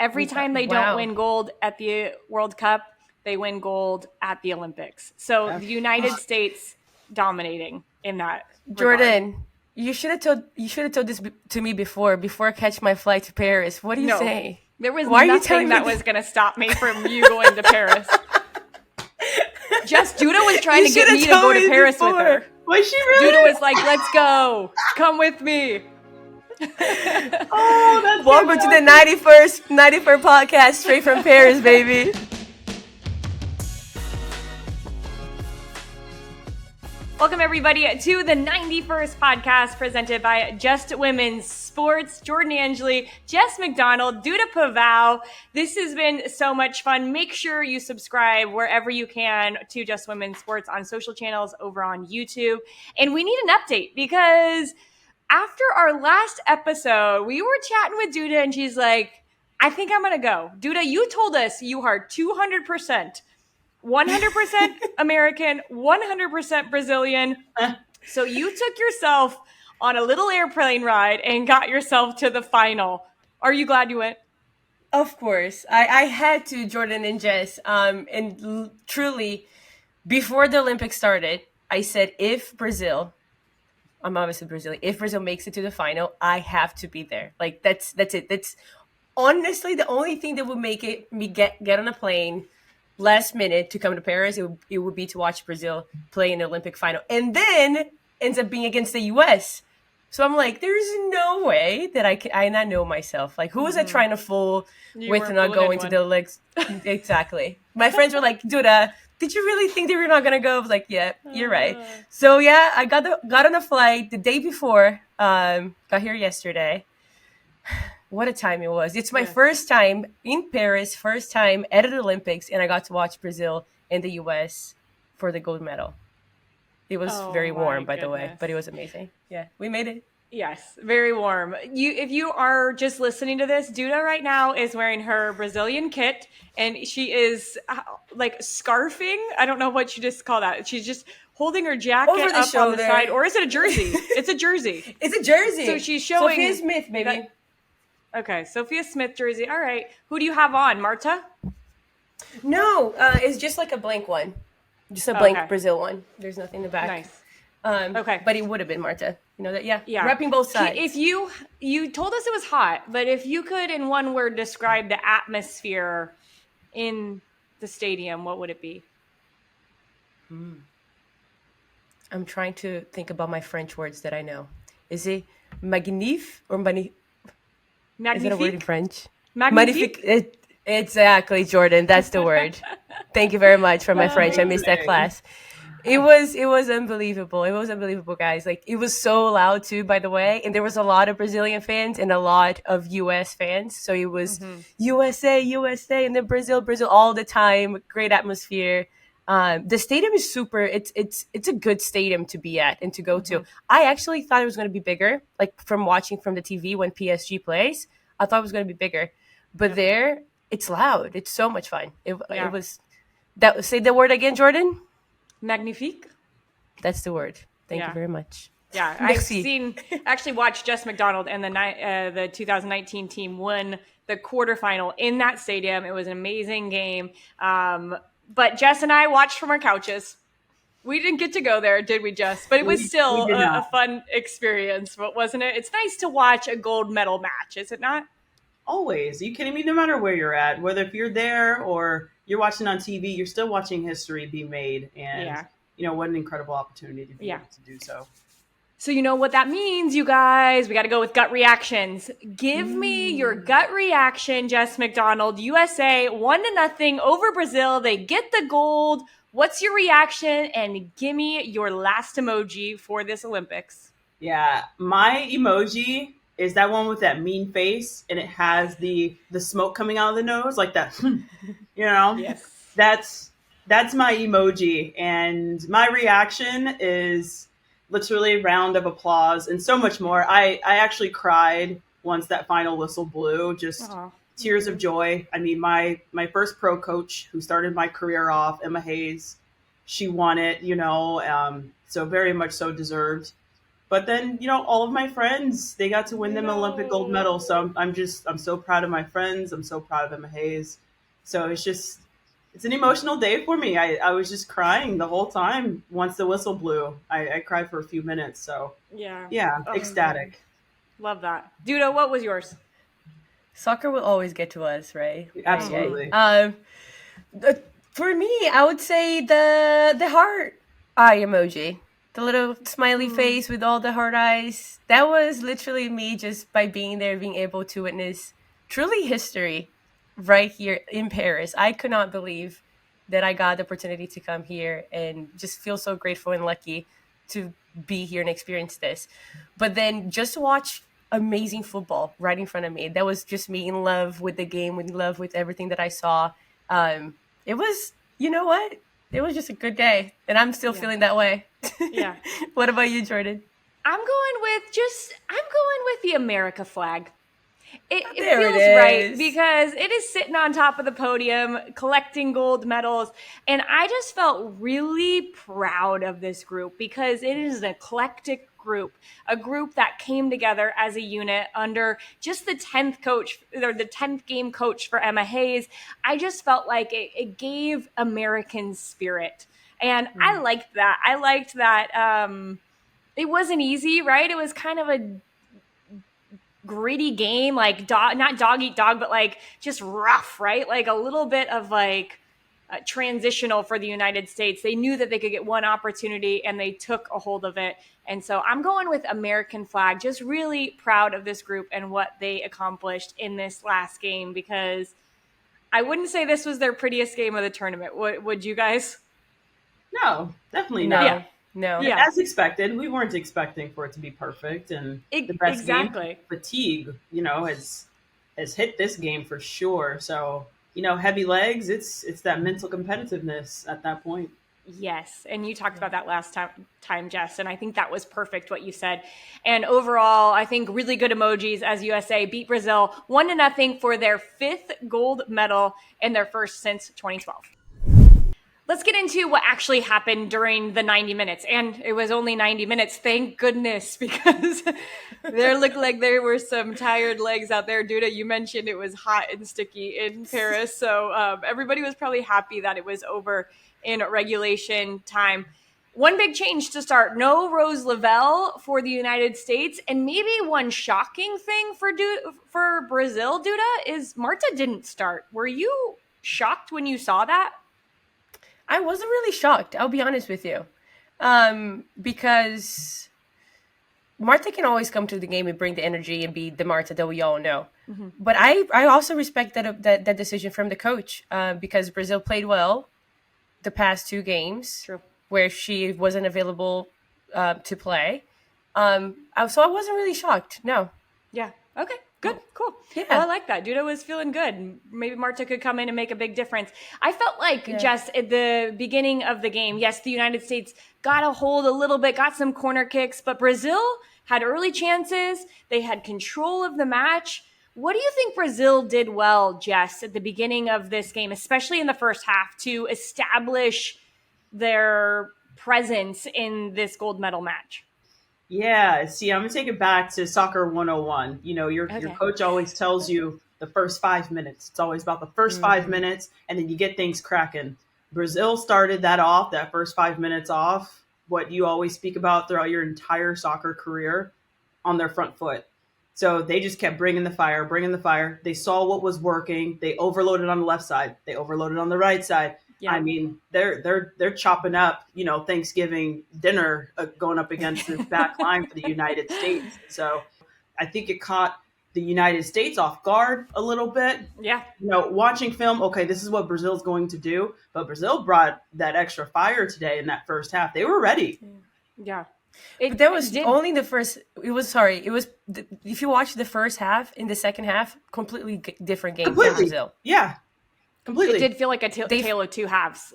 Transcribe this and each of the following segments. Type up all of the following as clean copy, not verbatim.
Every time they don't Wow. win gold at the World Cup, they win gold at the Olympics. So the United States dominating in that regard. Jordan, you should have told this to me before I catch my flight to Paris. What do you No, say? there was Why are you telling nothing me that this? was going to stop me from you going to Paris. Just Duda was trying You to get should me have to told go to me Paris with before. her. Was she really? Duda was like, "Let's go, come with me." Oh, that's Welcome to the 91st podcast, straight from Paris, baby. Welcome, everybody, to the 91st podcast presented by Just Women's Sports. Jordan Angeli, Jess McDonald, Duda Pavao. This has been so much fun. Make sure you subscribe wherever you can to Just Women's Sports on social channels over on YouTube. And we need an update because after our last episode, we were chatting with Duda and she's like, I think I'm going to go. Duda, you told us you are 200%. 100% American, 100% Brazilian. So you took yourself on a little airplane ride and got yourself to the final. Are you glad you went? Of course. I had to, Jordan and Jess. Truly, before the Olympics started, I said, if Brazil makes it to the final, I have to be there. Like, that's it. That's honestly the only thing that would make me get on a plane last minute to come to Paris. It would be to watch Brazil play in the Olympic final, and then ends up being against the US. So I'm like, there's no way that I not know myself. Like, who was I trying to fool with not going to the Olympics? Exactly. My friends were like, Duda, did you really think that we were not gonna go? I was like, yeah, you're right. So yeah, I got on a flight the day before. Got here yesterday. What a time it was. It's my first time in Paris, first time at the Olympics, and I got to watch Brazil and the US for the gold medal. It was very warm, by the way, but it was amazing. Yeah, we made it. Yes, very warm. If you are just listening to this, Duda right now is wearing her Brazilian kit, and she is like scarfing. I don't know what you just call that. She's just holding her jacket Over the up shoulder. on the side, or is it a jersey? It's a jersey. It's a jersey. So she's showing Sophia Smith, baby. Okay, Sophia Smith jersey. All right. Who do you have on, Marta? No, it's just like a blank one. Just a blank Brazil one. There's nothing in the back. Nice. Okay. But it would have been Marta. You know that? Yeah. Yeah. Repping both sides. If you told us it was hot, but if you could in one word describe the atmosphere in the stadium, what would it be? I'm trying to think about my French words that I know. Is it magnifique or magnifique? Magnifique? Is it a word in French? Magnifique? Exactly, Jordan. That's the word. Thank you very much for my French. I missed that class. It was unbelievable. It was unbelievable, guys. Like, it was so loud too, by the way. And there was a lot of Brazilian fans and a lot of US fans. So it was USA, and then Brazil all the time. Great atmosphere. The stadium is super. It's a good stadium to be at and to go to. I actually thought it was going to be bigger, like from watching from the TV when PSG plays. I thought it was going to be bigger, but there it's loud. It's so much fun. It was that. Say the word again, Jordan. Magnifique. That's the word. Thank you very much. Yeah, actually watched Jess McDonald and the 2019 team win the quarterfinal in that stadium. It was an amazing game. But Jess and I watched from our couches. We didn't get to go there, did we, Jess? But it was still a fun experience, wasn't it? It's nice to watch a gold medal match, is it not? Always. Are you kidding me? No matter where you're at, whether if you're there or you're watching on TV, you're still watching history be made. And, what an incredible opportunity to be able to do so. So you know what that means, you guys. We got to go with gut reactions. Give me your gut reaction, Jess McDonald. USA 1-0 over Brazil. They get the gold. What's your reaction? And give me your last emoji for this Olympics. Yeah, my emoji is that one with that mean face, and it has the smoke coming out of the nose, like that. Yes. That's my emoji, and my reaction is literally round of applause and so much more. I actually cried once that final whistle blew, just tears of joy. I mean, my first pro coach who started my career off, Emma Hayes, she won it, so very much so deserved. But then, all of my friends, they got to win them an Olympic gold medal. So I'm so proud of my friends. I'm so proud of Emma Hayes. So it's an emotional day for me. I was just crying the whole time once the whistle blew. I cried for a few minutes. So yeah, ecstatic. Love that. Duda, what was yours? Soccer will always get to us, right? Absolutely. For me, I would say the heart eye emoji. The little smiley face with all the heart eyes. That was literally me just by being there, being able to witness truly history right here in Paris. I could not believe that I got the opportunity to come here and just feel so grateful and lucky to be here and experience this. But then just to watch amazing football right in front of me. That was just me in love with the game, in love with everything that I saw. It was, you know what? It was just a good day, and I'm still feeling that way. Yeah. What about you, Jordan? I'm going with the America flag. It There feels it is. right because it is sitting on top of the podium, collecting gold medals. And I just felt really proud of this group because it is an eclectic group, a group that came together as a unit under just the 10th coach or the 10th game coach for Emma Hayes. I just felt like it gave American spirit. And I liked that. I liked that it wasn't easy, right? It was kind of a gritty game, like not dog eat dog, but like just rough, right? Like a little bit of like transitional for the United States. They knew that they could get one opportunity and they took a hold of it. And so I'm going with American flag, just really proud of this group and what they accomplished in this last game, because I wouldn't say this was their prettiest game of the tournament. Would you guys? No, definitely not. Yeah. No. Yeah. As expected, we weren't expecting for it to be perfect, and the best game fatigue, has hit this game for sure. So, heavy legs, it's that mental competitiveness at that point. Yes, and you talked about that last time, Jess, and I think that was perfect what you said. And overall, I think really good emojis as USA beat Brazil 1-0 for their 5th gold medal and their first since 2012. Let's get into what actually happened during the 90 minutes. And it was only 90 minutes, thank goodness, because there looked like there were some tired legs out there. Duda, you mentioned it was hot and sticky in Paris. So everybody was probably happy that it was over in regulation time. One big change to start. No Rose Lavelle for the United States. And maybe one shocking thing for Brazil, Duda, is Marta didn't start. Were you shocked when you saw that? I wasn't really shocked, I'll be honest with you, because Marta can always come to the game and bring the energy and be the Marta that we all know. Mm-hmm. But I also respect that decision from the coach, because Brazil played well the past 2 games. True. Where she wasn't available to play. So I wasn't really shocked, no. Yeah, okay. Good, cool. Yeah. Well, I like that. Duda was feeling good. Maybe Marta could come in and make a big difference. I felt like, Jess, at the beginning of the game, yes, the United States got a hold a little bit, got some corner kicks, but Brazil had early chances. They had control of the match. What do you think Brazil did well, Jess, at the beginning of this game, especially in the first half, to establish their presence in this gold medal match? Yeah, see, I'm going to take it back to Soccer 101. Your coach always tells you the first 5 minutes. It's always about the first 5 minutes, and then you get things cracking. Brazil started that first 5 minutes off, what you always speak about throughout your entire soccer career, on their front foot. So they just kept bringing the fire. They saw what was working. They overloaded on the left side. They overloaded on the right side. Yeah. I mean, they're chopping up, Thanksgiving dinner going up against the back line for the United States. So I think it caught the United States off guard a little bit. Yeah. Watching film, okay, this is what Brazil's going to do. But Brazil brought that extra fire today in that first half. They were ready. Yeah. But that was only the first. If you watch the first half, in the second half, completely different game for Brazil. Yeah. Completely. It did feel like a tale of two halves.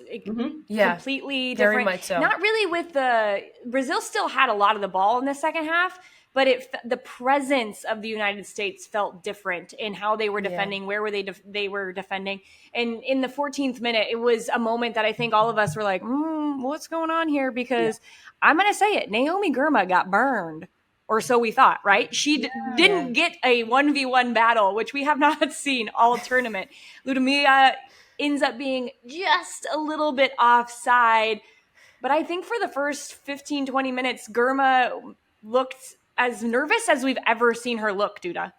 Yeah. Completely different. Very much so. Not really Brazil still had a lot of the ball in the second half, but the presence of the United States felt different in how they were defending, where were they were defending. And in the 14th minute, it was a moment that I think all of us were like, what's going on here? Because I'm going to say it, Naomi Girma got burned. Or so we thought, right? She didn't get a 1v1 battle, which we have not seen all tournament. Ludmila ends up being just a little bit offside. But I think for the first 15, 20 minutes, Girma looked as nervous as we've ever seen her look, Duda.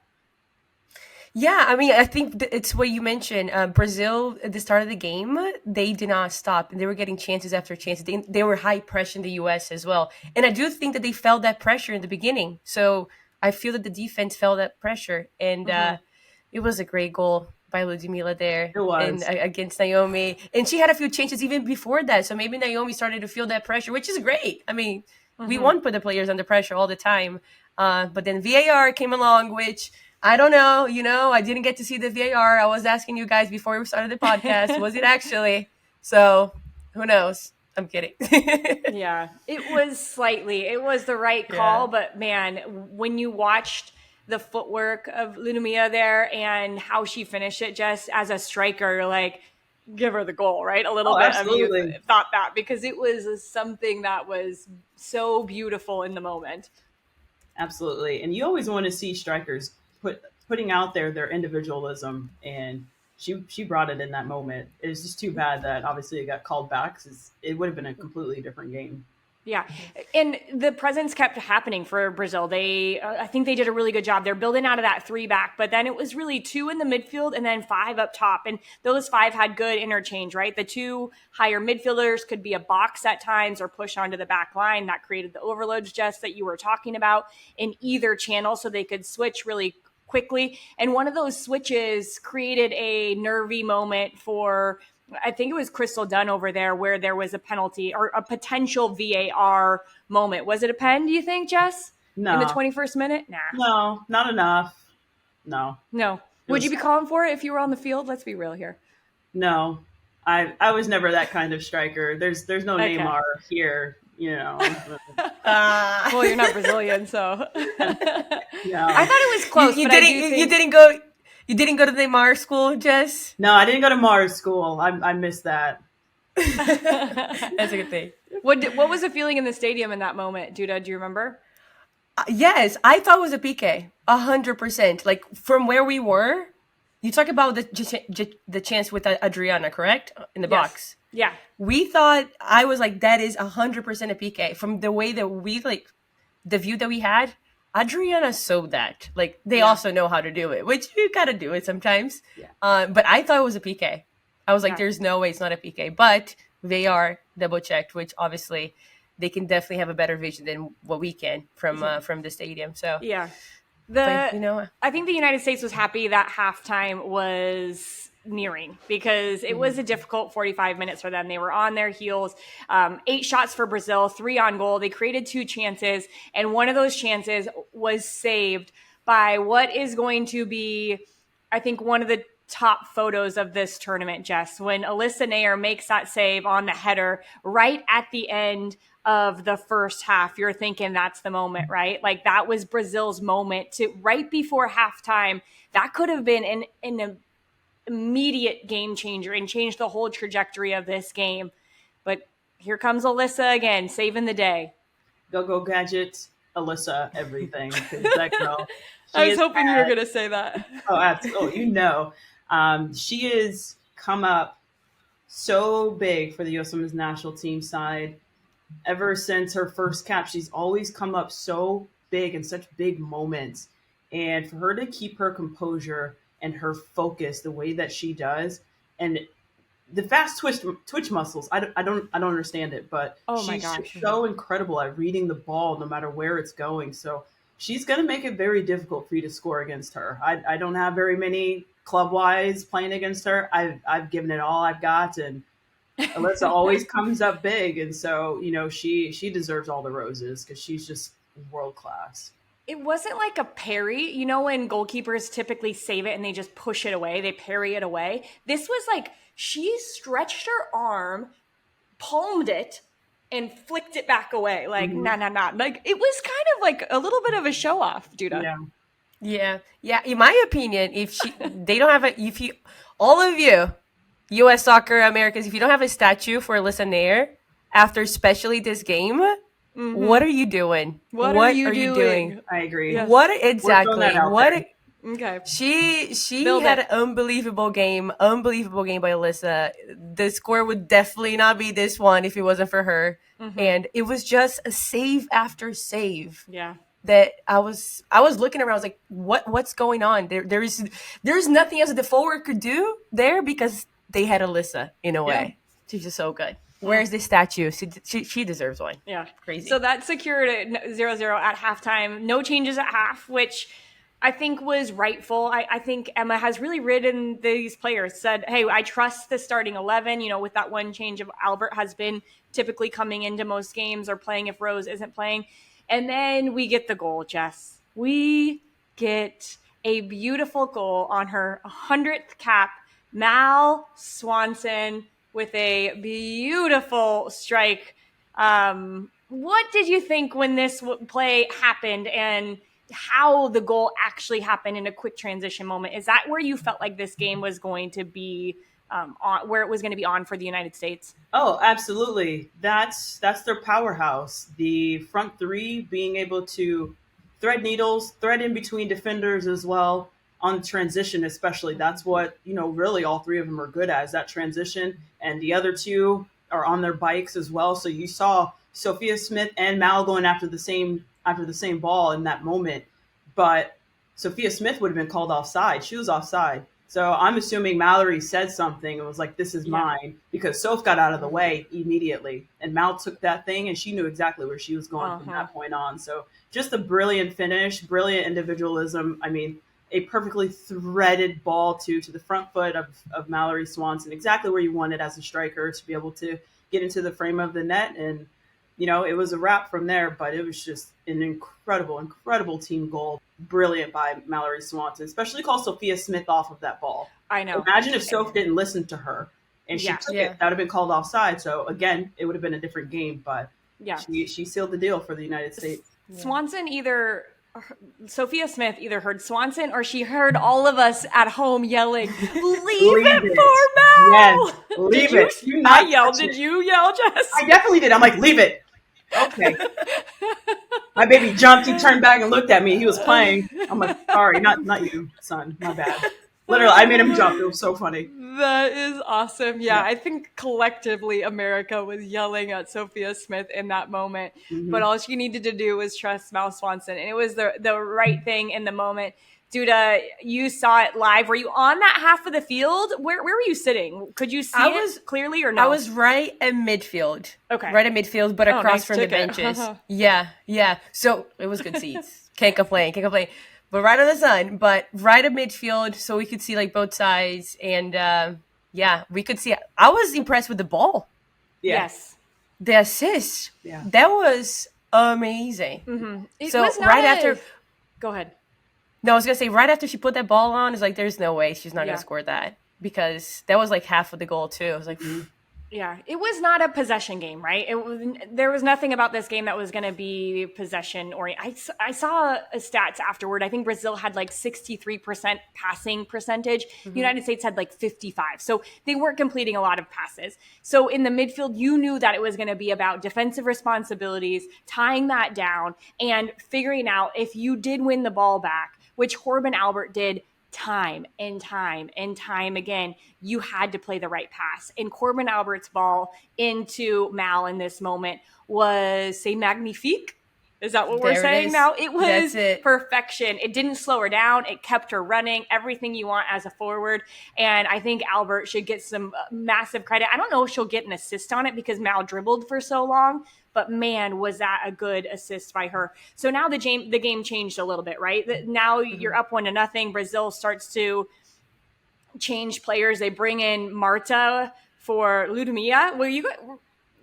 Yeah, I mean, I think it's what you mentioned. Brazil, at the start of the game, they did not stop. They were getting chances after chances. They were high pressure in the U.S. as well. And I do think that they felt that pressure in the beginning. So I feel that the defense felt that pressure. And it was a great goal by Ludmila there. It was. And, against Naomi. And she had a few chances even before that. So maybe Naomi started to feel that pressure, which is great. I mean, we want to put the players under pressure all the time. But then VAR came along, which... I don't know. I didn't get to see the VAR. I was asking you guys before we started the podcast. Was it actually? So who knows? I'm kidding. Yeah, it was slightly. It was the right call. But man, when you watched the footwork of Ludmila there and how she finished it just as a striker, you're like, give her the goal, right? A little bit absolutely. of you thought that because it was something that was so beautiful in the moment. Absolutely. And you always want to see strikers putting out their individualism, and she brought it in that moment. It was just too bad that obviously it got called back, because it would have been a completely different game. Yeah. And the presence kept happening for Brazil. I think they did a really good job. They're building out of that 3 back, but then it was really 2 in the midfield and then 5 up top. And those 5 had good interchange, right? The 2 higher midfielders could be a box at times or push onto the back line. That created the overloads, Jess, that you were talking about in either channel, so they could switch really quickly. And one of those switches created a nervy moment for, I think it was Crystal Dunn over there, where there was a penalty or a potential VAR moment. Was it a pen, do you think, Jess? No. In the 21st minute? Nah. No, not enough. No. Would you be calling for it if you were on the field? Let's be real here. No. I was never that kind of striker. There's no Neymar here, Well, you're not Brazilian, so. No. I thought it was close. You didn't go to the Neymar school, Jess? No, I didn't go to Mars school. I missed that. That's a good thing. What was the feeling in the stadium in that moment, Duda? Do you remember? Yes, I thought it was a PK, 100%. Like, from where we were, you talk about the chance with Adriana, correct? In the box. Yeah. We thought, I was like, that is 100% a PK. From the way that we, the view that we had, Adriana showed that. Like, they also know how to do it, which you gotta do it sometimes. Yeah. But I thought it was a PK. I was like, there's no way it's not a PK. But they are double-checked, which obviously they can definitely have a better vision than what we can from the stadium. So yeah. I think the United States was happy that halftime was nearing, because it was a difficult 45 minutes for them. They were on their heels. 8 shots for Brazil, 3 on goal. They created 2 chances, and one of those chances was saved by what is going to be, I think, one of the top photos of this tournament, Jess, when Alyssa Naeher makes that save on the header right at the end of the first half. You're thinking that's the moment, right? Like, that was Brazil's moment to right before halftime. That could have been an immediate game changer and change the whole trajectory of this game. But here comes Alyssa again, saving the day. Go gadgets, Alyssa, everything. That girl. I was hoping you were going to say that. Oh, absolutely. She has come up so big for the U.S. Women's National Team side. Ever since her first cap, she's always come up so big in such big moments. And for her to keep her composure and her focus the way that she does, and the fast twitch muscles, I don't understand it, but she's so incredible at reading the ball no matter where it's going. So she's going to make it very difficult for you to score against her. I don't have very many club-wise playing against her. I've given it all I've got, and Alyssa always comes up big. And so, she deserves all the roses, because she's just world class. It wasn't like a parry. When goalkeepers typically save it and they just push it away, they parry it away. This was like she stretched her arm, palmed it, and flicked it back away. Like, nah. Like, it was kind of like a little bit of a show off, Duda. Yeah. In my opinion, all of you, U.S. Soccer Americans, if you don't have a statue for Alyssa Naeher after especially this game, what are you doing? What are you doing? I agree. Yes. What exactly? Okay. She Build had it. an unbelievable game by Alyssa. The score would definitely not be this one if it wasn't for her. And it was just a save after save. Yeah. That I was looking around. I was like, what's going on? There's nothing else that the forward could do there because they had Alyssa in a way. She's just so good. Where's the statue? She deserves one. Yeah. Crazy. So that secured it 0-0 at halftime. No changes at half, which I think was rightful. I think Emma has really ridden these players, said, hey, I trust the starting 11, with that one change of Albert has been typically coming into most games or playing if Rose isn't playing. And then we get the goal, Jess. We get a beautiful goal on her 100th cap. Mal Swanson with a beautiful strike. What did you think when this play happened and how the goal actually happened in a quick transition moment? Is that where you felt like this game was going to be where it was going to be on for the United States? Oh, absolutely. That's their powerhouse. The front three being able to thread needles, thread in between defenders as well on transition, especially. That's what, really all three of them are good at, is that transition. And the other two are on their bikes as well. So you saw Sophia Smith and Mal going after the same ball in that moment. But Sophia Smith would have been called offside. She was offside. So I'm assuming Mallory said something and was like, this is mine, because Soph got out of the way immediately. And Mal took that thing and she knew exactly where she was going from that point on. So just a brilliant finish, brilliant individualism. I mean, a perfectly threaded ball to the front foot of Mallory Swanson, exactly where you wanted as a striker to be able to get into the frame of the net. And, it was a wrap from there, but it was just an incredible team goal. Brilliant by Mallory Swanson, especially call Sophia Smith off of that ball. I know. Imagine if Soph didn't listen to her and she took it, that would have been called offside. So again, it would have been a different game, but she sealed the deal for the United States. Swanson Sophia Smith either heard Swanson or she heard all of us at home yelling, leave it for Mal! Yes, leave it. Did you yell, Jess? I definitely did. I'm like, leave it. Okay. My baby jumped. He turned back and looked at me. He was playing. I'm like, sorry, not you, son. My bad. Literally, I made him jump. It was so funny. That is awesome. Yeah, I think collectively America was yelling at Sophia Smith in that moment. But all she needed to do was trust Mal Swanson. And it was the right thing in the moment. Duda, you saw it live. Were you on that half of the field? Where were you sitting? Could you see it clearly or no? I was right at midfield. Okay. Right at midfield, but across from the benches. Yeah. So it was good seats. Can't complain. But right on the sun, but right at midfield, so we could see like both sides. And we could see. I was impressed with the ball. Yeah. Yes. The assist. Yeah. That was amazing. After. Go ahead. No, I was going to say, right after she put that ball on, it's like, there's no way she's not going to score that. Because that was like half of the goal, too. I was like, Yeah, it was not a possession game, right? There was nothing about this game that was going to be possession oriented. I saw stats afterward. I think Brazil had like 63% passing percentage. United States had like 55. So they weren't completing a lot of passes. So in the midfield, you knew that it was going to be about defensive responsibilities, tying that down, and figuring out if you did win the ball back, which Corbin Albert did time and time and time again, you had to play the right pass. And Corbin Albert's ball into Mal in this moment was, say, magnifique. Is that what we're saying now? It was perfection. It didn't slow her down. It kept her running. Everything you want as a forward. And I think Albert should get some massive credit. I don't know if she'll get an assist on it because Mal dribbled for so long. But man, was that a good assist by her. So now the game changed a little bit, right? Now you're up 1-0. Brazil starts to change players. They bring in Marta for Ludmilla.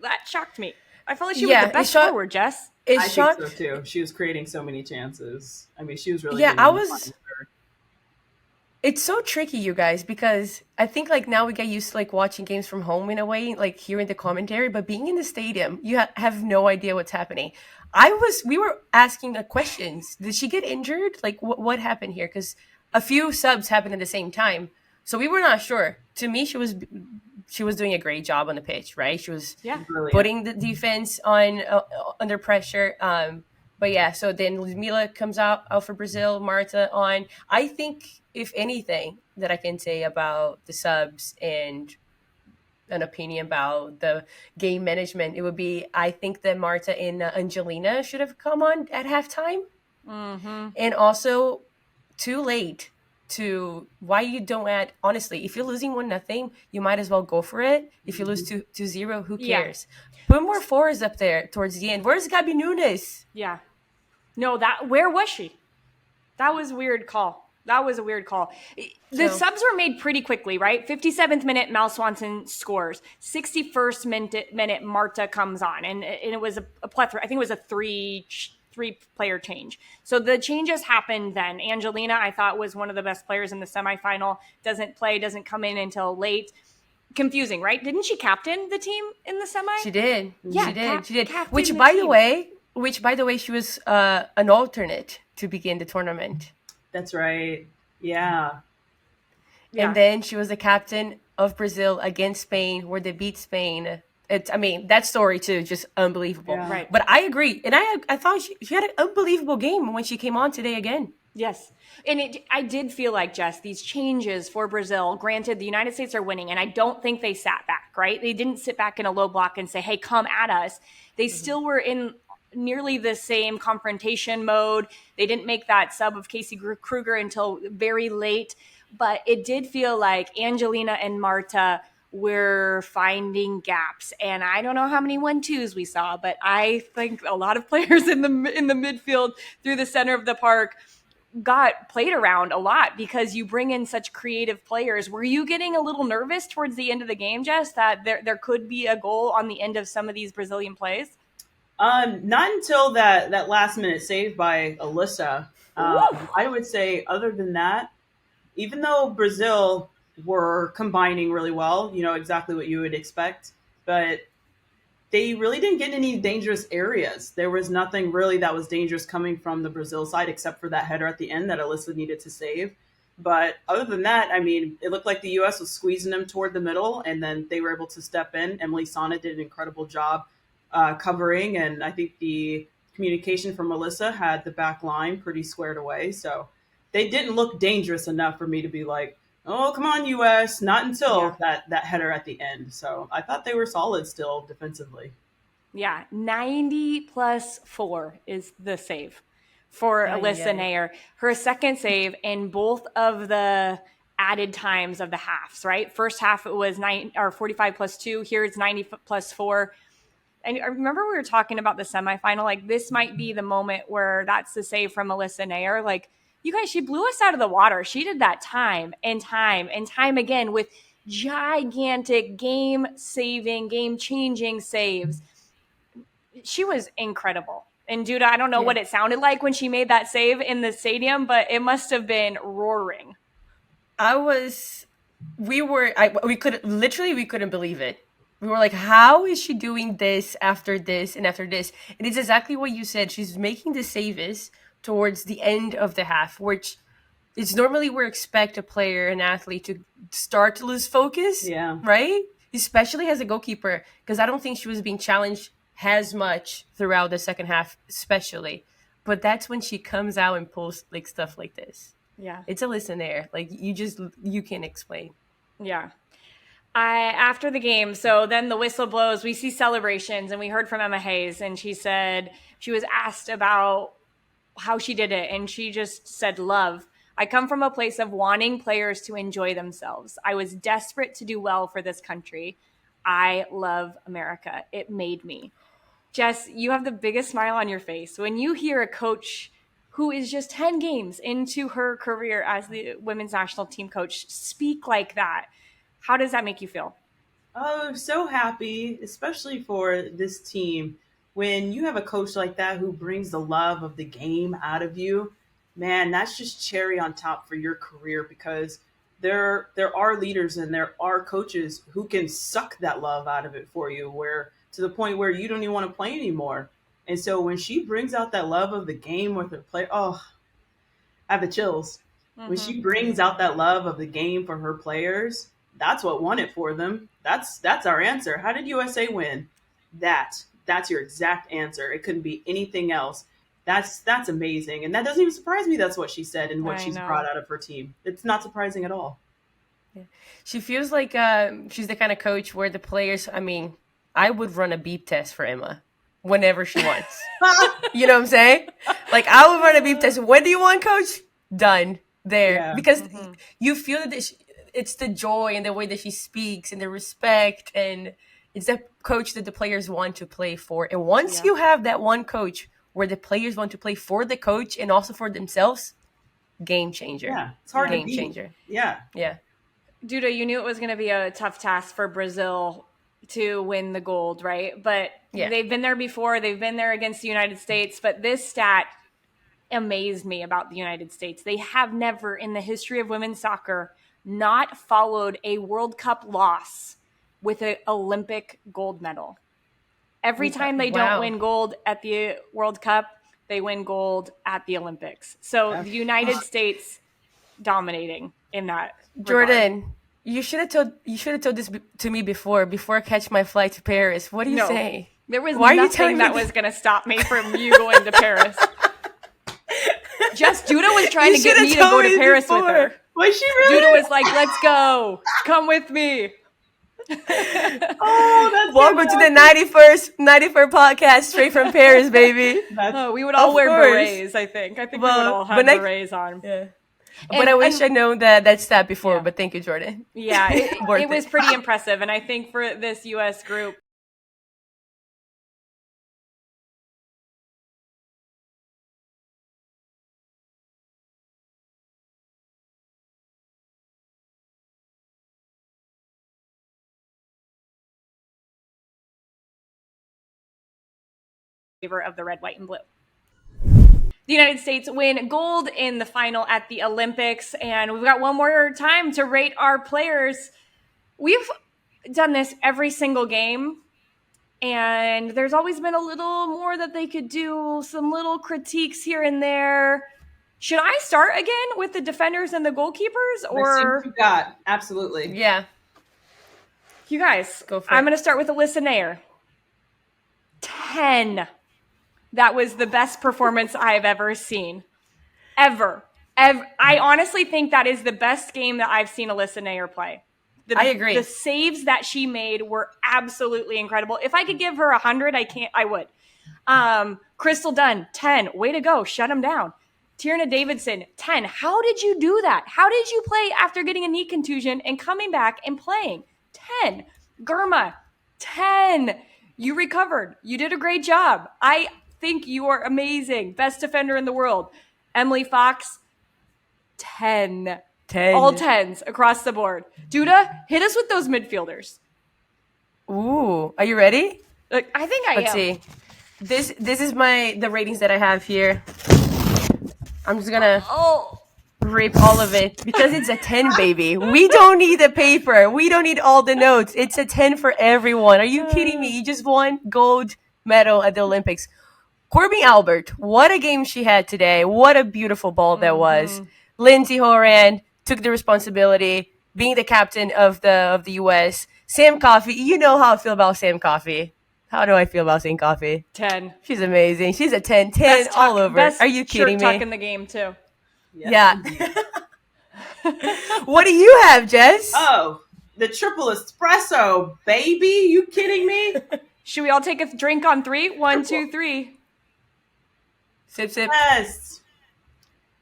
That shocked me. I felt like she was the best forward, Jess. I think so too. She was creating so many chances. I mean, she was really It's so tricky, you guys, because I think like now we get used to like watching games from home in a way, like hearing the commentary, but being in the stadium, you have no idea what's happening. We were asking questions. Did she get injured? Like what happened here? Because a few subs happened at the same time, so we were not sure. To me, she was doing a great job on the pitch, right? She was Yeah. Brilliant. putting the defense on under pressure. But yeah, so then Ludmila comes out for Brazil, Marta on. I think if anything that I can say about the subs and an opinion about the game management, it would be I think that Marta and Angelina should have come on at halftime, and also too late to why you don't add. Honestly, if you're losing 1-0, you might as well go for it. If you lose 2-0, who Yeah. cares? Put more fours up there towards the end. Where's Gabi Nunes? Yeah. No, where was she? That was a weird call. The subs were made pretty quickly, right? 57th minute, Mal Swanson scores. 61st minute, Marta comes on, and it was a plethora. I think it was a three player change. So the changes happened then. Angelina, I thought, was one of the best players in the semifinal. Doesn't come in until late. Confusing, right? Didn't she captain the team in the semi? She did. Yeah, She did. captain Which, the by team. the way, she was an alternate to begin the tournament. That's right. Yeah. Yeah. And then she was the captain of Brazil against Spain, where they beat Spain. That story too, just unbelievable. Yeah. Right. But I agree, and I thought she had an unbelievable game when she came on today again. Yes. And I did feel like, Jess, these changes for Brazil, granted, the United States are winning, and I don't think they sat back, right? They didn't sit back in a low block and say, hey, come at us. They still were in nearly the same confrontation mode. They didn't make that sub of Casey Kruger until very late. But it did feel like Angelina and Marta were finding gaps. And I don't know how many 1-2s we saw, but I think a lot of players in the midfield through the center of the park got played around a lot because you bring in such creative players. Were you getting a little nervous towards the end of the game, Jess, that there could be a goal on the end of some of these Brazilian plays? Not until that last minute save by Alyssa. I would say, other than that, even though Brazil were combining really well, exactly what you would expect, but they really didn't get any dangerous areas. There was nothing really that was dangerous coming from the Brazil side, except for that header at the end that Alyssa needed to save. But other than that, it looked like the U.S. was squeezing them toward the middle, and then they were able to step in. Emily Sana did an incredible job covering, and I think the communication from Alyssa had the back line pretty squared away. So they didn't look dangerous enough for me to be like, oh, come on, U.S. Not until that header at the end. So I thought they were solid still defensively. Yeah, 90+4 is the save for Alyssa Naeher. Her second save in both of the added times of the halves, right? First half it was 45+2. Here it's 90+4. And I remember we were talking about the semifinal. Like, this might be the moment where that's the save from Alyssa Naeher. Like, you guys, she blew us out of the water. She did that time and time and time again with gigantic game-saving, game-changing saves. She was incredible. And Duda, I don't know what it sounded like when she made that save in the stadium, but it must have been roaring. We couldn't believe it. We were like, how is she doing this after this and after this? And it's exactly what you said. She's making the saves towards the end of the half, which is normally where we expect a player, an athlete, to start to lose focus. Yeah. Right? Especially as a goalkeeper, because I don't think she was being challenged as much throughout the second half, especially. But that's when she comes out and pulls like stuff like this. Yeah. It's Alyssa Naeher. Like, you can't explain. Yeah. After the game, so then the whistle blows, we see celebrations, and we heard from Emma Hayes, and she said she was asked about how she did it, and she just said, love. I come from a place of wanting players to enjoy themselves. I was desperate to do well for this country. I love America. It made me. Jess, you have the biggest smile on your face when you hear a coach who is just 10 games into her career as the women's national team coach speak like that. How does that make you feel? Oh, so happy, especially for this team. When you have a coach like that who brings the love of the game out of you, man, that's just cherry on top for your career, because there are leaders and there are coaches who can suck that love out of it for you, where to the point where you don't even want to play anymore. And so when she brings out that love of the game with her play, oh, I have the chills. When she brings out that love of the game for her players, that's what won it for them. That's our answer. How did USA win? That's your exact answer. It couldn't be anything else. That's amazing. And that doesn't even surprise me. That's what she said and what she's brought out of her team. It's not surprising at all. Yeah. She feels like she's the kind of coach where the players, I mean, I would run a beep test for Emma whenever she wants. You know what I'm saying? Like, I would run a beep test. When do you want, coach? Done. There. Yeah. Because you feel that it's the joy and the way that she speaks and the respect, and it's that coach that the players want to play for. And once you have that one coach where the players want to play for the coach and also for themselves, game changer. Yeah, it's hard game to beat. Changer. Yeah. Yeah. Duda, you knew it was going to be a tough task for Brazil to win the gold, right? But they've been there before. They've been there against the United States. But this stat amazed me about the United States. They have never in the history of women's soccer not followed a World Cup loss with an Olympic gold medal. Every time they don't win gold at the World Cup, they win gold at the Olympics. So the United States dominating in that Jordan, regard. you should have told this to me before I catch my flight to Paris. What do you say? There was nothing that was going to stop me from you going to Paris. Jess, Duda was trying to get me to go to Paris with her. Was she really? Duda was like, let's go. Come with me. That's welcome to the 91st podcast straight from Paris, baby. We would all wear berets, I think. We would all have berets on. Yeah. But I wish I'd known that stat before, but thank you, Jordan. Yeah, it was pretty impressive. And I think for this U.S. group, of the red, white, and blue. The United States win gold in the final at the Olympics, and we've got one more time to rate our players. We've done this every single game, and there's always been a little more that they could do, some little critiques here and there. Should I start again with the defenders and the goalkeepers, or you got absolutely? Yeah, you guys, go for it. I'm going to start with Alyssa Naeher. 10. That was the best performance I've ever seen. Ever. I honestly think that is the best game that I've seen Alyssa Naeher play. I agree. The saves that she made were absolutely incredible. If I could give her 100, I would. Crystal Dunn, 10. Way to go. Shut him down. Tierna Davidson, 10. How did you do that? How did you play after getting a knee contusion and coming back and playing? 10. Girma, 10. You recovered. You did a great job. I think you are amazing. Best defender in the world. Emily Fox, 10. 10. All 10s across the board. Duda, hit us with those midfielders. Ooh, are you ready? I think I am. Let's see. This is the ratings that I have here. I'm just gonna rip all of it because it's a 10, baby. We don't need the paper. We don't need all the notes. It's a 10 for everyone. Are you kidding me? You just won gold medal at the Olympics. Corbin Albert, what a game she had today. What a beautiful ball that was. Lindsay Horan took the responsibility, being the captain of the U.S. Sam Coffey, you know how I feel about Sam Coffey. How do I feel about Sam Coffey? 10. She's amazing. She's a 10. 10 all over. Are you kidding me? Shirt tuck in the game, too. Yeah. What do you have, Jess? Oh, the triple espresso, baby. You kidding me? Should we all take a drink on 3? 1, 2, 3. Sip, sip. Yes.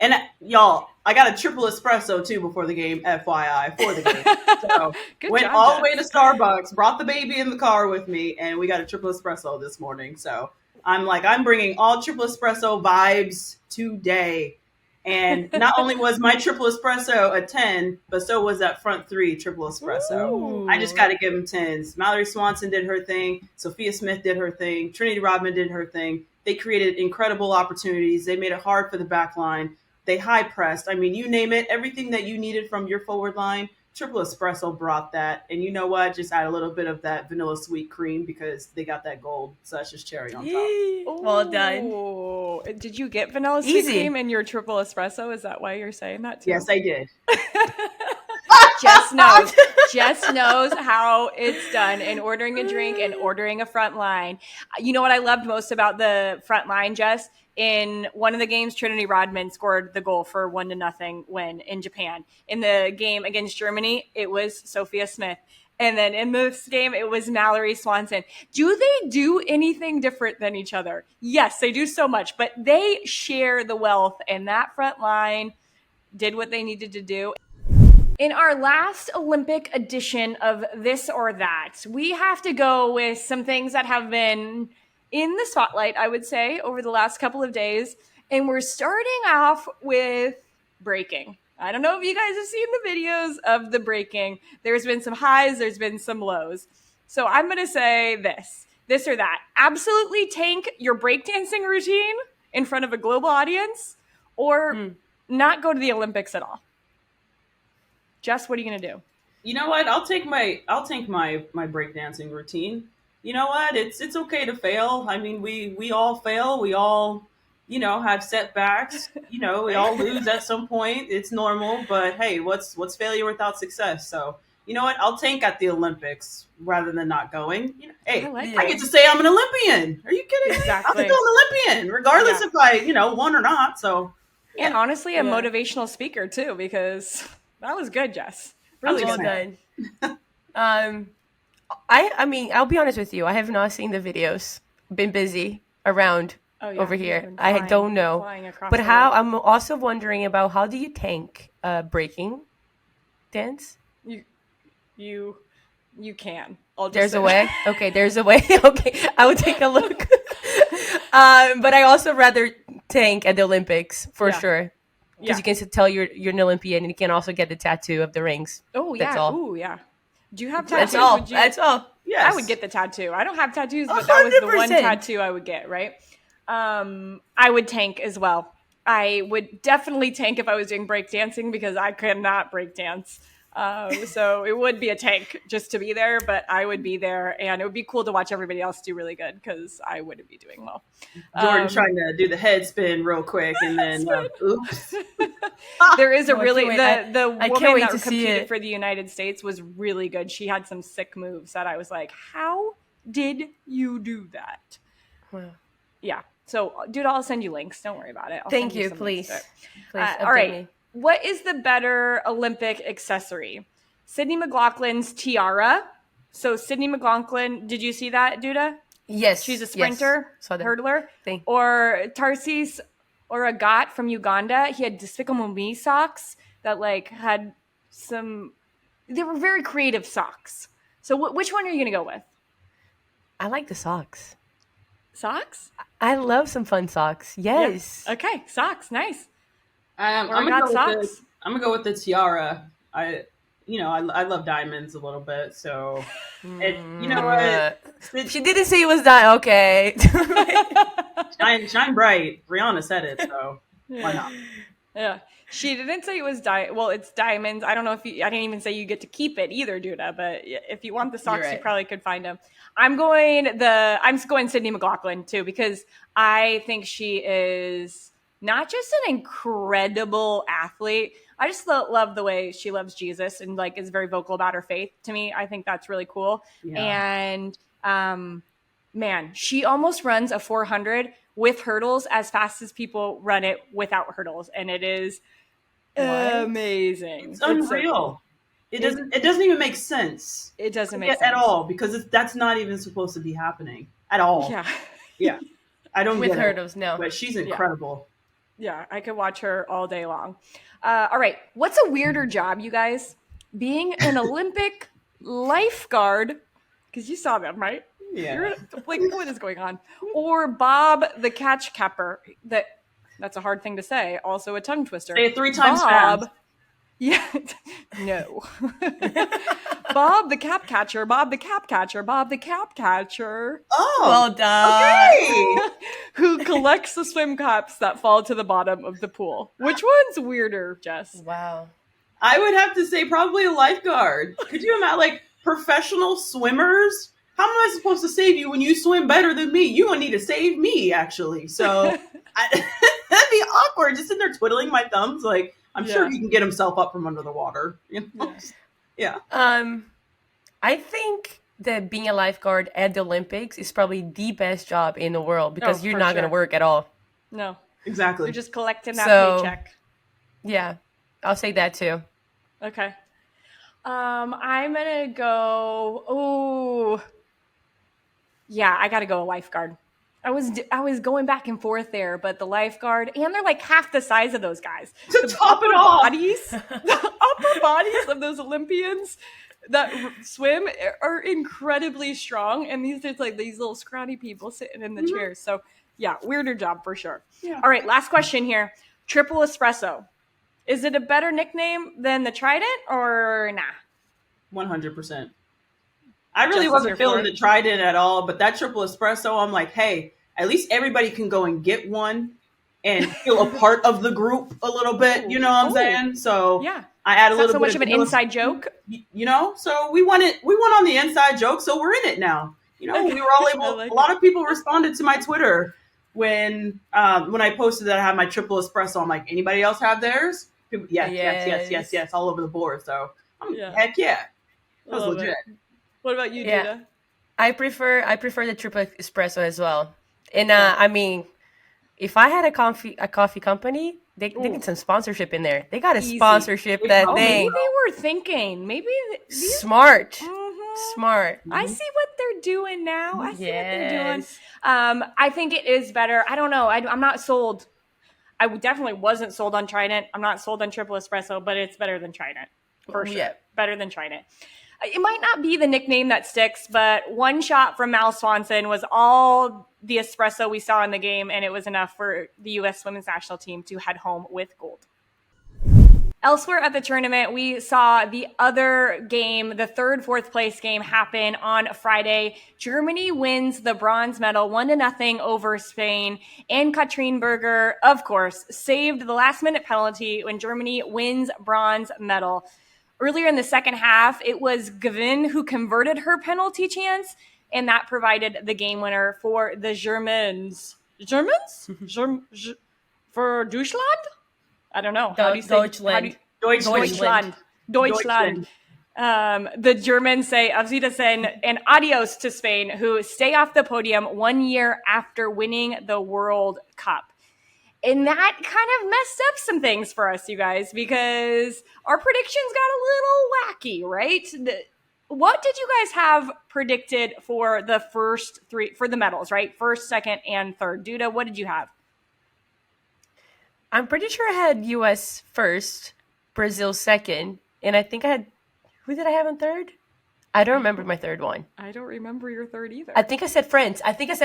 And y'all, I got a triple espresso too before the game, FYI, for the game. So went job, all Jess. the way to Starbucks, brought the baby in the car with me, and we got a triple espresso this morning. So I'm bringing all triple espresso vibes today. And not only was my triple espresso a 10, but so was that front 3 triple espresso. Ooh. I just got to give them 10s. Mallory Swanson did her thing. Sophia Smith did her thing. Trinity Rodman did her thing. They created incredible opportunities. They made it hard for the back line. They high pressed. I mean, you name it, everything that you needed from your forward line. Triple Espresso brought that. And you know what? Just add a little bit of that vanilla sweet cream because they got that gold. So that's just cherry on top. Well done. Ooh. Did you get vanilla sweet Easy. cream in your triple espresso? Is that why you're saying that too? Yes, I did. Jess knows. Jess knows how it's done in ordering a drink and ordering a front line. You know what I loved most about the front line, Jess? In one of the games, Trinity Rodman scored the goal for 1-0 win in Japan. In the game against Germany, it was Sophia Smith. And then in this game, it was Mallory Swanson. Do they do anything different than each other? Yes, they do so much, but they share the wealth, and that front line did what they needed to do. In our last Olympic edition of This or That, we have to go with some things that have been in the spotlight, I would say, over the last couple of days. And we're starting off with breaking. I don't know if you guys have seen the videos of the breaking. There's been some highs, there's been some lows. So I'm going to say this or that. Absolutely tank your breakdancing routine in front of a global audience, or not go to the Olympics at all. Jess, what are you going to do? You know what? I'll take my breakdancing routine. You know what? It's okay to fail. I mean, we all fail. We all, have setbacks. We all lose at some point. It's normal. But hey, what's failure without success? So you know what? I'll tank at the Olympics rather than not going. Hey, I get to say I'm an Olympian. Are you kidding me? Exactly. I'm still an Olympian, regardless if I won or not. So and honestly, a motivational speaker too, because that was good, Jess. Really well good. done. I mean, I'll be honest with you. I have not seen the videos. Been busy around over here. I don't know. But how? I'm also wondering about how do you tank breaking dance? You can. There's a way. Okay, there's a way. Okay, I would take a look. But I also rather tank at the Olympics for sure. Because you can tell you're an Olympian, and you can also get the tattoo of the rings. Oh yeah. That's all. Ooh yeah. Do you have tattoos? That's all. Yes. I would get the tattoo. I don't have tattoos, but that was the one tattoo I would get, right? I would tank as well. I would definitely tank if I was doing breakdancing because I could not breakdance. So it would be a tank just to be there, but I would be there, and it would be cool to watch everybody else do really good because I wouldn't be doing well. Jordan trying to do the head spin real quick, and then oops. There is a really the woman that competed for the United States was really good. She had some sick moves that I was like, how did you do that? Wow. Yeah. So, dude, I'll send you links. Don't worry about it. Thank you, please. All right. Me. What is the better Olympic accessory? Sydney McLaughlin's tiara. So Sydney McLaughlin, did you see that, Duda? Yes. She's a sprinter, hurdler. Or Tarsis Oragat from Uganda. He had Despicable Me socks that had some. They were very creative socks. So which one are you going to go with? I like the socks. Socks? I love some fun socks. Yes. Yeah. Okay, socks. Nice. I'm gonna go with the tiara. I love diamonds a little bit, so you know what? She didn't say it was that okay. shine bright. Rihanna said it, so why not? Yeah, she didn't say it was well, it's diamonds. I don't know if I didn't even say you get to keep it either, Duda. But if you want the socks, you probably could find them. I'm going Sydney McLaughlin too because I think she is not just an incredible athlete. I just love the way she loves Jesus and is very vocal about her faith. To me, I think that's really cool. Yeah. And man, she almost runs a 400 with hurdles as fast as people run it without hurdles, and it is amazing. It's unreal. It doesn't even make sense. It doesn't make sense at all because that's not even supposed to be happening at all. Yeah. I don't with get hurdles. It, no, but she's incredible. Yeah, I could watch her all day long. All right, what's a weirder job, you guys? Being an Olympic lifeguard, because you saw them, right? Yeah. What is going on? Or Bob the catch capper. That's a hard thing to say. Also a tongue twister. Say it 3 times fast. Yeah. No. Bob the cap catcher, Bob the cap catcher, Bob the cap catcher. Oh, Well done. okay. Who collects the swim caps that fall to the bottom of the pool. Which one's weirder, Jess? Wow. I would have to say probably a lifeguard. Could you imagine, like, professional swimmers? How am I supposed to save you when you swim better than me? You don't need to save me, actually. So that'd be awkward. Just sitting there twiddling my thumbs. Like, I'm sure he can get himself up from under the water. You know? Yeah. I think that being a lifeguard at the Olympics is probably the best job in the world because you're not going to work at all. No. Exactly. You're just collecting that paycheck. Yeah. I'll say that too. Okay. I'm going to go... Yeah, I got to go a lifeguard. I was going back and forth there, but the lifeguard, and they're like half the size of those guys. To top it off. The upper bodies of those Olympians that swim are incredibly strong, and these little scrawny people sitting in the chairs. So yeah, weirder job for sure. Yeah. All right, last question here. Triple espresso. Is it a better nickname than the Trident or nah? 100%. I really wasn't feeling the Trident at all, but that triple espresso, I'm like, hey, at least everybody can go and get one and feel a part of the group a little bit. You know what I'm saying? So yeah, I add a little bit. So much of an inside joke, you know. So we went on the inside joke, so we're in it now. You know, we were all able. A lot of people responded to my Twitter when I posted that I had my triple espresso. I'm like, anybody else have theirs? People, yes, all over the board. So heck yeah, that was legit. What about you, Duda? I prefer the triple espresso as well. And I mean, if I had a coffee company, they get some sponsorship in there. They got a sponsorship that thing. Maybe they were thinking. Maybe smart. Mm-hmm. Smart. I see what they're doing now. I see what they're doing. I think it is better. I don't know. I'm not sold. I definitely wasn't sold on Trident. I'm not sold on triple espresso, but it's better than Trident for sure. Yeah. Better than Trident. It might not be the nickname that sticks, but one shot from Mal Swanson was all the espresso we saw in the game, and it was enough for the U.S. women's national team to head home with gold. Elsewhere at the tournament, we saw the other game, the third, fourth place game happen on Friday. Germany wins the bronze medal 1-0 over Spain. And Katrine Berger, of course, saved the last-minute penalty when Germany wins bronze medal. Earlier in the second half, it was Gavin who converted her penalty chance, and that provided the game winner for the Germans. Germans? For Deutschland? I don't know. How do you say Deutschland. Deutschland. The Germans say Auf Wiedersehen and adios to Spain, who stay off the podium 1 year after winning the World Cup. And that kind of messed up some things for us, you guys, because our predictions got a little wacky, right? What did you guys have predicted for the first three, for the medals, right? First, second, and third. Duda, what did you have? I'm pretty sure I had U.S. first, Brazil second, and I think I had, who did I have in third? I don't remember my third one. I don't remember your third either. I think I said France. Because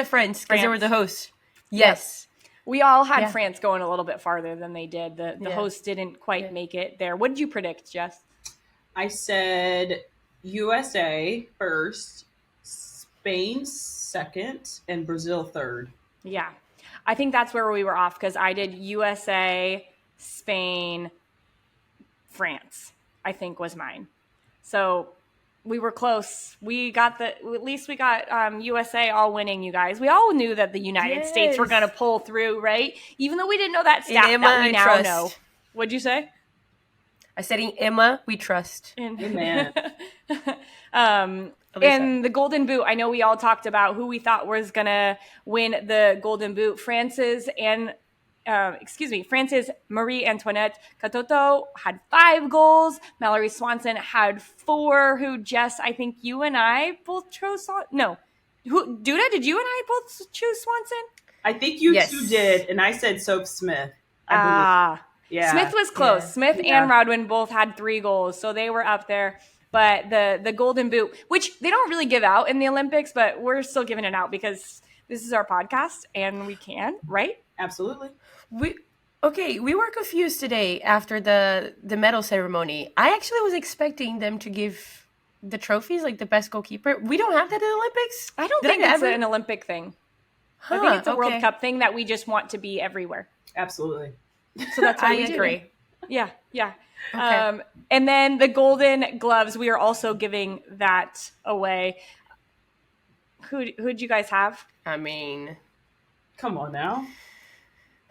they were the hosts. Yes. We all had France going a little bit farther than they did. The hosts didn't quite make it there. What did you predict, Jess? I said USA first, Spain second, and Brazil third. Yeah. I think that's where we were off because I did USA, Spain, France, I think was mine. So we were close. At least we got USA all winning, you guys. We all knew that the United States were going to pull through, right? Even though we didn't know that stat that we now know. What'd you say? I said, in Emma, we trust. Amen. And the Golden Boot, I know we all talked about who we thought was going to win the Golden Boot. France's Marie Antoinette Katoto had 5 goals. Mallory Swanson had 4, who, Jess, I think you and I both chose. No. Duda, did you and I both choose Swanson? I think you two did, and I said Soap Smith. Yeah. Smith was close. Yeah. Smith and Rodwin both had 3 goals, so they were up there. But the Golden Boot, which they don't really give out in the Olympics, but we're still giving it out because this is our podcast and we can, right? Absolutely. We were confused today after the medal ceremony. I actually was expecting them to give the trophies, like the best goalkeeper. We don't have that in the Olympics. I don't think it's an Olympic thing. I think it's a World Cup thing that we just want to be everywhere. Absolutely. So that's why we agree. Yeah. Okay. And then the Golden Gloves, we are also giving that away. Who'd you guys have? I mean, come on now.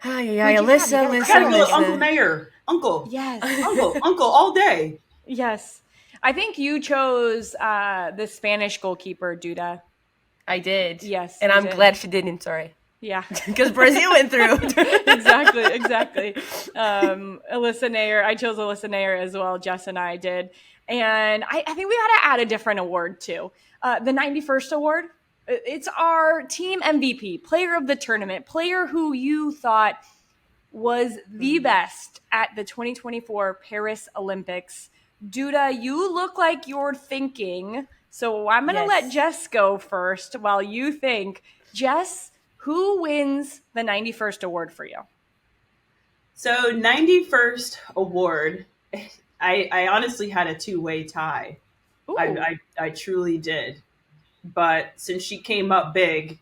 Alyssa. Uncle Naeher. Uncle. Yes. Uncle all day. Yes. I think you chose the Spanish goalkeeper, Duda. I did. Yes. And I'm glad she didn't, sorry. Yeah. Because Brazil went through. Exactly. Alyssa Naeher. I chose Alyssa Naeher as well. Jess and I did. And I think we got to add a different award too. The 91st award. It's our team MVP, player of the tournament, player who you thought was the best at the 2024 Paris Olympics. Duda, you look like you're thinking. So I'm going to let Jess go first while you think. Jess, who wins the 91st award for you? So 91st award, I honestly had a two-way tie. I truly did. But since she came up big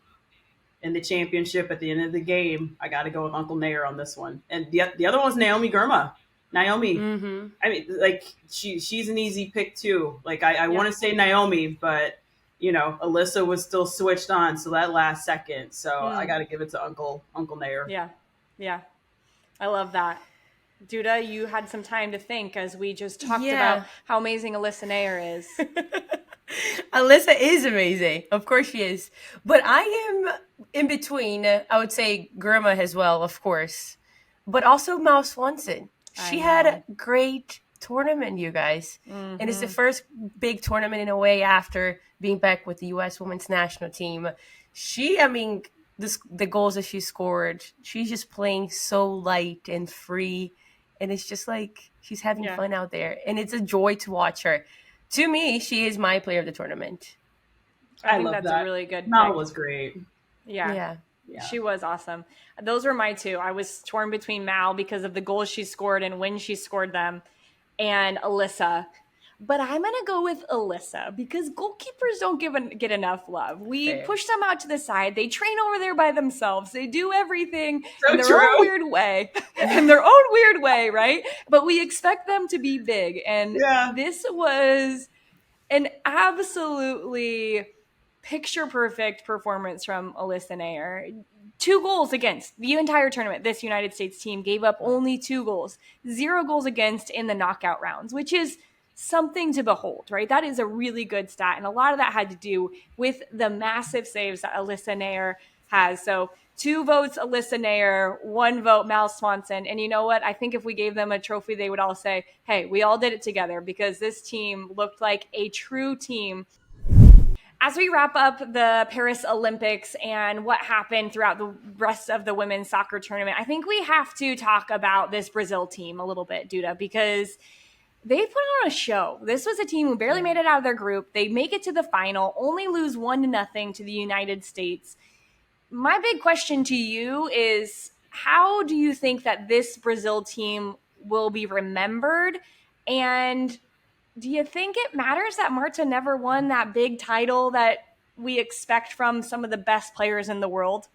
in the championship at the end of the game, I got to go with Uncle Naeher on this one. And the other one's Naomi Girma. Naomi, I mean, like she's an easy pick too. Like I want to say Naomi, but Alyssa was still switched on, so that last second. So I got to give it to Uncle Naeher. Yeah, I love that. Duda, you had some time to think as we just talked about how amazing Alyssa Naeher is. Alyssa is amazing. Of course she is. But I am in between, I would say Girma as well, of course. But also Swanson. She had a great tournament, you guys. Mm-hmm. And it's the first big tournament in a way after being back with the U.S. women's national team. The goals that she scored, she's just playing so light and free. And it's just like she's having fun out there. And it's a joy to watch her. To me, she is my player of the tournament. I think that's a really good Mal was great. Yeah. She was awesome. Those were my two. I was torn between Mal because of the goals she scored and when she scored them, and Alyssa. But I'm going to go with Alyssa because goalkeepers don't get enough love. We push them out to the side. They train over there by themselves. They do everything in their own weird way. Right? But we expect them to be big. And this was an absolutely picture-perfect performance from Alyssa Naeher. 2 goals against the entire tournament. This United States team gave up only 2 goals. 0 goals against in the knockout rounds, which is something to behold, right? That is a really good stat. And a lot of that had to do with the massive saves that Alyssa Naeher has. So 2 votes, Alyssa Naeher, 1 vote, Mal Swanson. And you know what? I think if we gave them a trophy, they would all say, hey, we all did it together because this team looked like a true team. As we wrap up the Paris Olympics and what happened throughout the rest of the women's soccer tournament, I think we have to talk about this Brazil team a little bit, Duda, because they put on a show. This was a team who barely made it out of their group. They make it to the final, only lose 1-0 to the United States. My big question to you is, how do you think that this Brazil team will be remembered? And do you think it matters that Marta never won that big title that we expect from some of the best players in the world?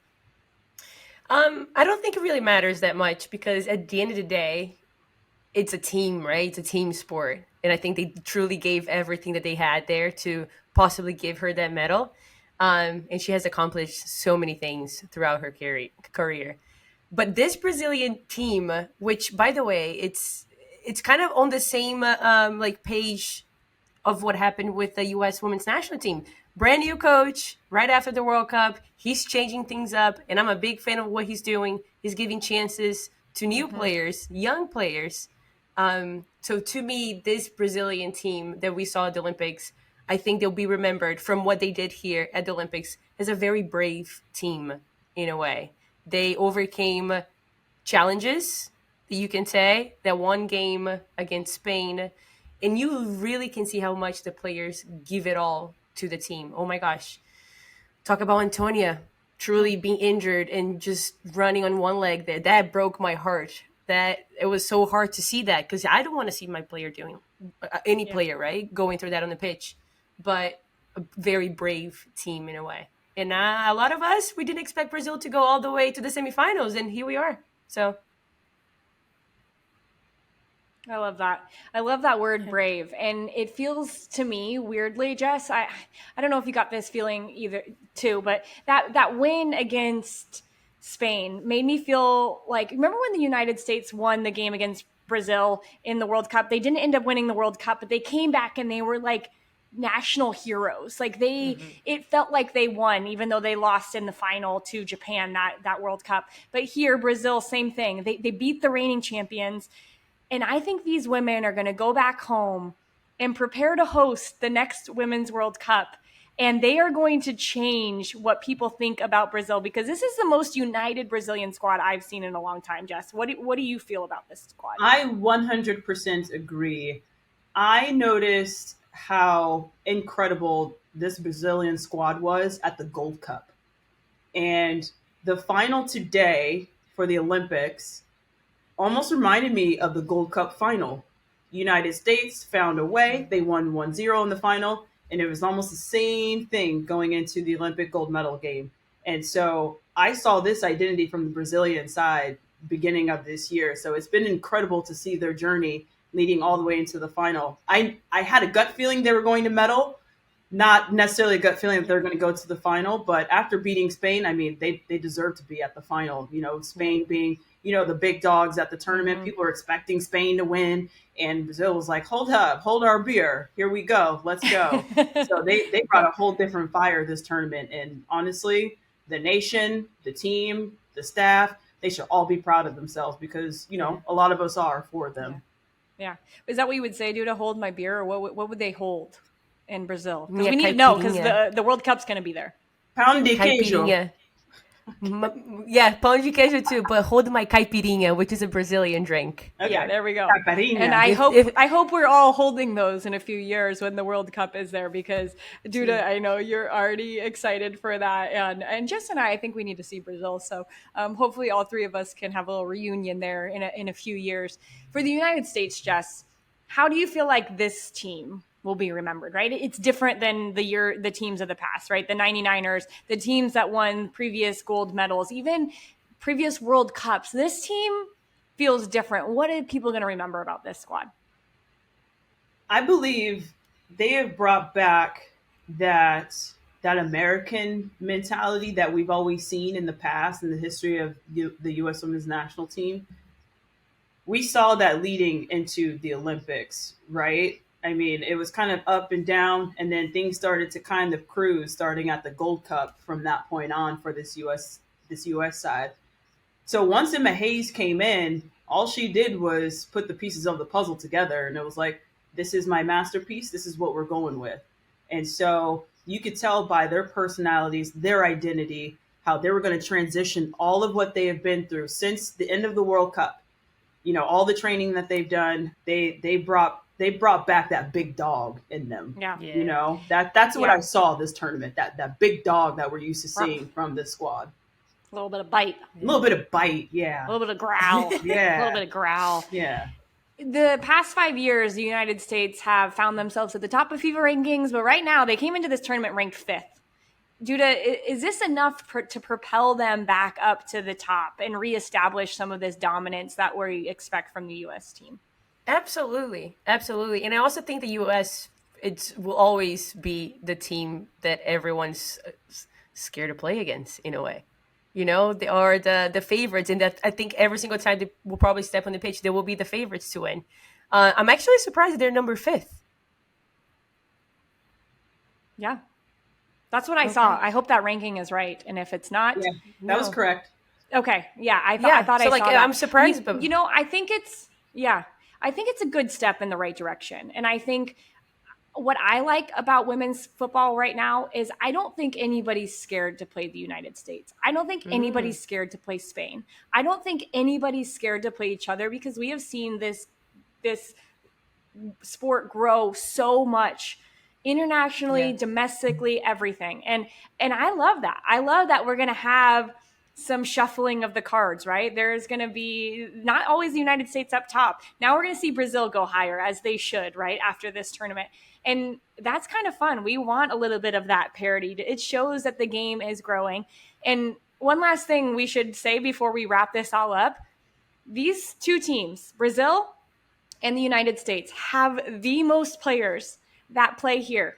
I don't think it really matters that much because at the end of the day, it's a team, right? It's a team sport. And I think they truly gave everything that they had there to possibly give her that medal. And she has accomplished so many things throughout her career. But this Brazilian team, which, by the way, it's kind of on the same page of what happened with the U.S. women's national team. Brand new coach right after the World Cup. He's changing things up, and I'm a big fan of what he's doing. He's giving chances to new players, young players. So to me, this Brazilian team that we saw at the Olympics, I think they'll be remembered from what they did here at the Olympics as a very brave team in a way. They overcame challenges, you can say, that one game against Spain, and you really can see how much the players give it all to the team. Oh my gosh. Talk about Antonia truly being injured and just running on one leg there. That broke my heart. That it was so hard to see that because I don't want to see my player doing player, right? Going through that on the pitch. but a very brave team in a way. And a lot of us, we didn't expect Brazil to go all the way to the semifinals, and here we are. So I love that. I love that word brave. And it feels to me weirdly, Jess, I don't know if you got this feeling either too, but that win against Spain made me feel like, remember when the United States won the game against Brazil in the World Cup? They didn't end up winning the World Cup, but they came back and they were like national heroes. Like it felt like they won, even though they lost in the final to Japan that World Cup. But here, Brazil, same thing. They beat the reigning champions. And I think these women are going to go back home and prepare to host the next Women's World Cup. And they are going to change what people think about Brazil, because this is the most united Brazilian squad I've seen in a long time, Jess. What do you feel about this squad? I 100% agree. I noticed how incredible this Brazilian squad was at the Gold Cup. And the final today for the Olympics almost reminded me of the Gold Cup final. United States found a way. They won 1-0 in the final, and it was almost the same thing going into the Olympic gold medal game. And so I saw this identity from the Brazilian side beginning of this year. So it's been incredible to see their journey leading all the way into the final. I had a gut feeling they were going to medal, not necessarily a gut feeling that they're going to go to the final, but after beating Spain, I mean, they deserve to be at the final. You know, Spain being, the big dogs at the tournament. People are expecting Spain to win, and Brazil was like, hold up, hold our beer. Here we go. Let's go. So they brought a whole different fire this tournament. And honestly, the nation, the team, the staff, they should all be proud of themselves because, a lot of us are for them. Yeah. Is that what you would say, Duda, hold my beer? Or what would they hold in Brazil? Because Yeah, we need to know, caipirinha. because the World Cup's going to be there. Pound de queijo. Caipirinha. Yeah, pão de queijo too, but hold my caipirinha, which is a Brazilian drink. Okay. Yeah, there we go. Caipirinha. And I If- hope we're all holding those in a few years when the World Cup is there, because Duda, I know you're already excited for that, and Jess and I think we need to see Brazil. So hopefully all three of us can have a little reunion there in a few years. For the United States, Jess, how do you feel like this team will be remembered, right? It's different than the teams of the past, right? The 99ers, the teams that won previous gold medals, even previous World Cups. This team feels different. What are people going to remember about this squad? I believe they have brought back that American mentality that we've always seen in the past in the history of the U.S. Women's National Team. We saw that leading into the Olympics, right? I mean, it was kind of up and down, and then things started to kind of cruise starting at the Gold Cup from that point on for this U.S. side. So once Emma Hayes came in, all she did was put the pieces of the puzzle together, and it was like, this is my masterpiece. This is what we're going with. And so you could tell by their personalities, their identity, how they were going to transition all of what they have been through since the end of the World Cup. All the training that they've done, they brought back that big dog in them. Yeah. That's what I saw this tournament, that big dog that we're used to seeing from this squad. A little bit of bite. A little bit of bite, yeah. A little bit of growl. Yeah. A little bit of growl. Yeah. The past 5 years, the United States have found themselves at the top of FIFA rankings, but right now they came into this tournament ranked 5th. Duda, is this enough to propel them back up to the top and reestablish some of this dominance that we expect from the U.S. team? Absolutely. Absolutely. And I also think the U.S., will always be the team that everyone's scared to play against in a way. They are the favorites, and that I think every single time they will probably step on the pitch, they will be the favorites to win. I'm actually surprised that they're number 5th. Yeah. That's what I saw. I hope that ranking is right. And if it's not, that was correct. Okay. Yeah. I thought I saw that. I'm surprised. But I think it's a good step in the right direction. And I think what I like about women's football right now is I don't think anybody's scared to play the United States. I don't think anybody's scared to play Spain. I don't think anybody's scared to play each other, because we have seen this sport grow so much internationally, domestically, everything. And I love that. I love that we're going to have some shuffling of the cards, right? There's going to be not always the United States up top. Now we're going to see Brazil go higher, as they should, right, after this tournament. And that's kind of fun. We want a little bit of that parity. It shows that the game is growing. And one last thing we should say before we wrap this all up, these two teams, Brazil and the United States, have the most players that play here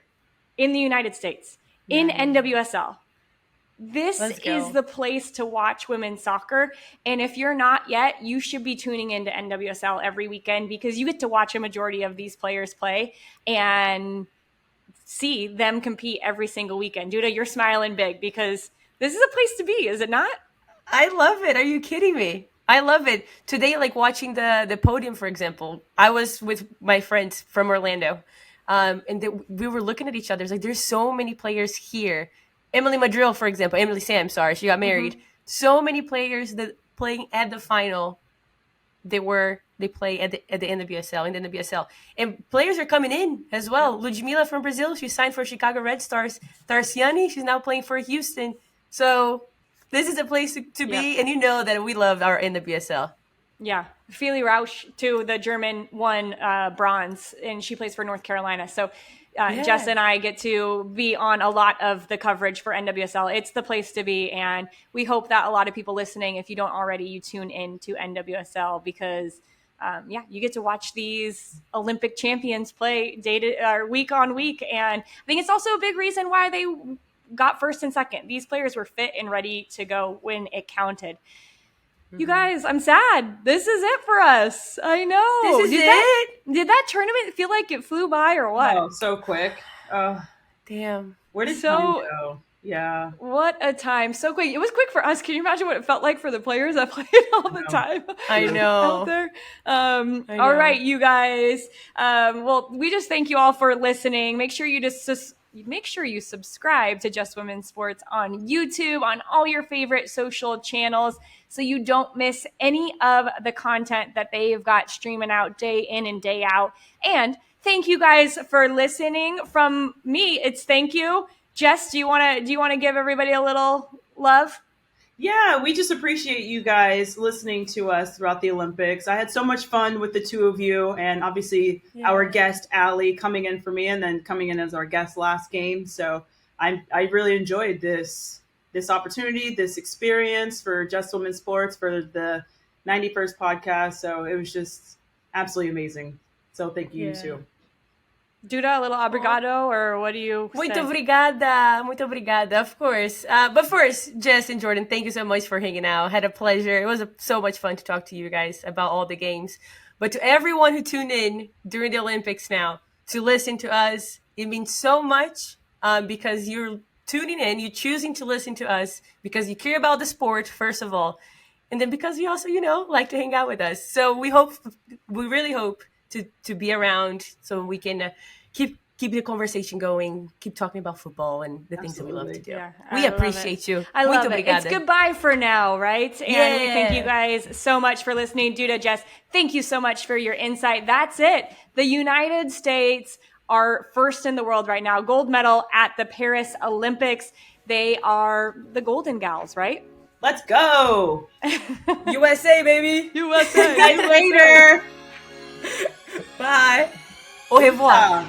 in the United States, in NWSL. This is the place to watch women's soccer. And if you're not yet, you should be tuning into NWSL every weekend, because you get to watch a majority of these players play and see them compete every single weekend. Duda, you're smiling big because this is a place to be, is it not? I love it. Are you kidding me? I love it. Today, like watching the podium, for example, I was with my friends from Orlando. We were looking at each other. It's like, there's so many players here. Emily Madrill, for example, Emily Sam, sorry, she got married. Mm-hmm. So many players that playing at the final, they play at the NWSL, in the NWSL. And players are coming in as well. Ludmila from Brazil, she signed for Chicago Red Stars. Tarciani, she's now playing for Houston. So this is a place to be, and you know that we love our NWSL. Yeah. Feli Rausch, too, the German, won bronze, and she plays for North Carolina. So Jess and I get to be on a lot of the coverage for NWSL. It's the place to be, and we hope that a lot of people listening, if you don't already, you tune in to NWSL, because you get to watch these Olympic champions play week on week. And I think it's also a big reason why they got first and second. These players were fit and ready to go when it counted. You guys, I'm sad. This is it for us. I know. This is it? Did that tournament feel like it flew by or what? Oh, so quick. Damn. Where did time go? Yeah. What a time. So quick. It was quick for us. Can you imagine what it felt like for the players that played all the time? I know. Out there. All right, you guys. Well, we just thank you all for listening. Make sure you subscribe to Just Women's Sports on YouTube, on all your favorite social channels, so you don't miss any of the content that they've got streaming out day in and day out. And thank you guys for listening. From me, it's thank you. Jess, do you want to give everybody a little love? Yeah, we just appreciate you guys listening to us throughout the Olympics. I had so much fun with the two of you, and obviously our guest, Allie, coming in for me and then coming in as our guest last game. So I really enjoyed this opportunity, this experience for Just Women's Sports, for the 91st podcast. So it was just absolutely amazing. So thank you too. Duda, a little obrigado, or what do you say? Muito obrigada, of course. But first, Jess and Jordan, thank you so much for hanging out. Had a pleasure. It was so much fun to talk to you guys about all the games. But to everyone who tuned in during the Olympics now to listen to us, it means so much because you're tuning in, you're choosing to listen to us because you care about the sport, first of all. And then because you also, like to hang out with us. So we really hope to be around so we can keep the conversation going, keep talking about football and the things that we love to do. Yeah, we appreciate you. I love it. It's goodbye for now, right? And we thank you guys so much for listening. Duda, Jess, thank you so much for your insight. That's it. The United States are first in the world right now. Gold medal at the Paris Olympics. They are the Golden Gals, right? Let's go. USA, baby. USA. Guys, later. Bye. Au revoir.